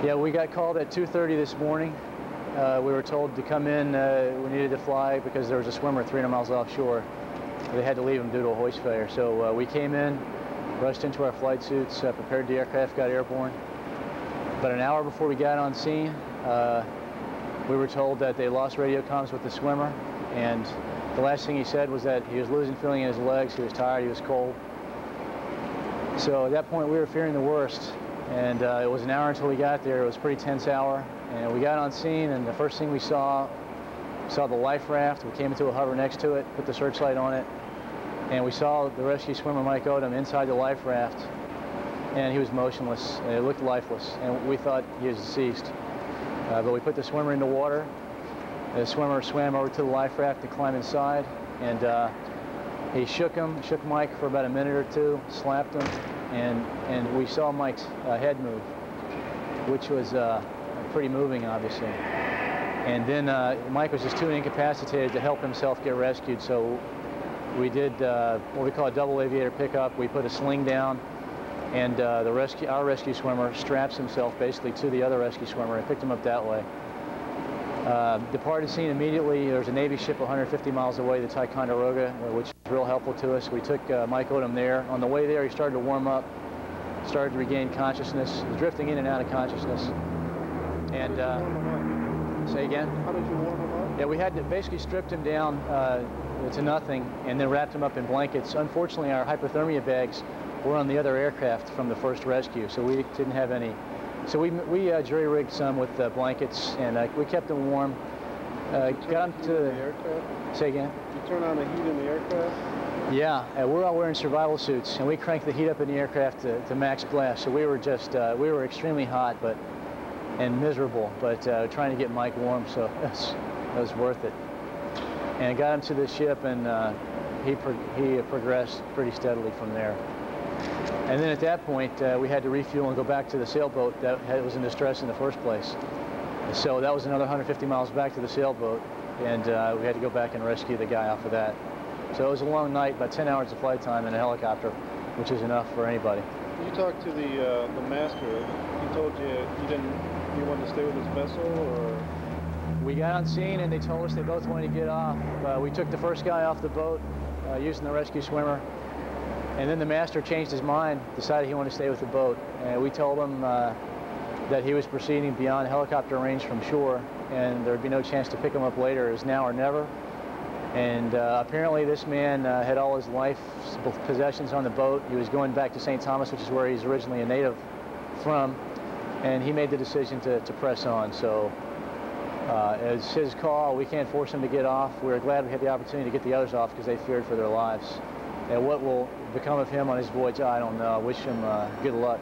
Yeah, we got called at 2:30 this morning. We were told to come in. We needed to fly because there was a swimmer 300 miles offshore. They had to leave him due to a hoist failure. So we came in, rushed into our flight suits, prepared the aircraft, got airborne. About an hour before we got on scene, we were told that they lost radio comms with the swimmer, and the last thing he said was that he was losing feeling in his legs, he was tired, he was cold. So at that point we were fearing the worst, and it was an hour until we got there. It was a pretty tense hour, and we got on scene, and the first thing we saw the life raft. We came into a hover next to it, put the searchlight on it, and we saw the rescue swimmer Mike Odom inside the life raft, and he was motionless, and it looked lifeless, and we thought he was deceased. But we put the swimmer in the water. The swimmer swam over to the life raft and climbed inside, and he shook Mike for about a minute or two, slapped him, and we saw Mike's head move, which was pretty moving, obviously. And then Mike was just too incapacitated to help himself get rescued, so we did what we call a double aviator pickup. We put a sling down, and our rescue swimmer straps himself basically to the other rescue swimmer and picked him up that way. Departed scene immediately. There was a Navy ship 150 miles away, the Ticonderoga, which was real helpful to us. We took Mike Odom there. On the way there, he started to warm up, started to regain consciousness. He was drifting in and out of consciousness. And say again? How did you warm him up? Yeah, we had to basically stripped him down to nothing and then wrapped him up in blankets. Unfortunately, our hypothermia bags were on the other aircraft from the first rescue, so we didn't have any. So we jury-rigged some with blankets, and we kept them warm. Got him to the aircraft? Say again? You turn on the heat in the aircraft? Yeah, we're all wearing survival suits, and we cranked the heat up in the aircraft to max blast. So we were just we were extremely hot, and miserable, but trying to get Mike warm, so it was worth it. And got him to the ship, and he progressed pretty steadily from there. And then at that point, we had to refuel and go back to the sailboat that was in distress in the first place. So that was another 150 miles back to the sailboat, and we had to go back and rescue the guy off of that. So it was a long night, about 10 hours of flight time in a helicopter, which is enough for anybody. You talked to the master. He told you you wanted to stay with his vessel, or? We got on scene, and they told us they both wanted to get off. We took the first guy off the boat using the rescue swimmer. And then the master changed his mind, decided he wanted to stay with the boat. And we told him that he was proceeding beyond helicopter range from shore, and there would be no chance to pick him up later. It was now or never. And apparently this man had all his life possessions on the boat. He was going back to St. Thomas, which is where he's originally a native from, and he made the decision to press on. So it's his call. We can't force him to get off. We were glad we had the opportunity to get the others off because they feared for their lives. And what will become of him on his voyage, I don't know. I wish him good luck.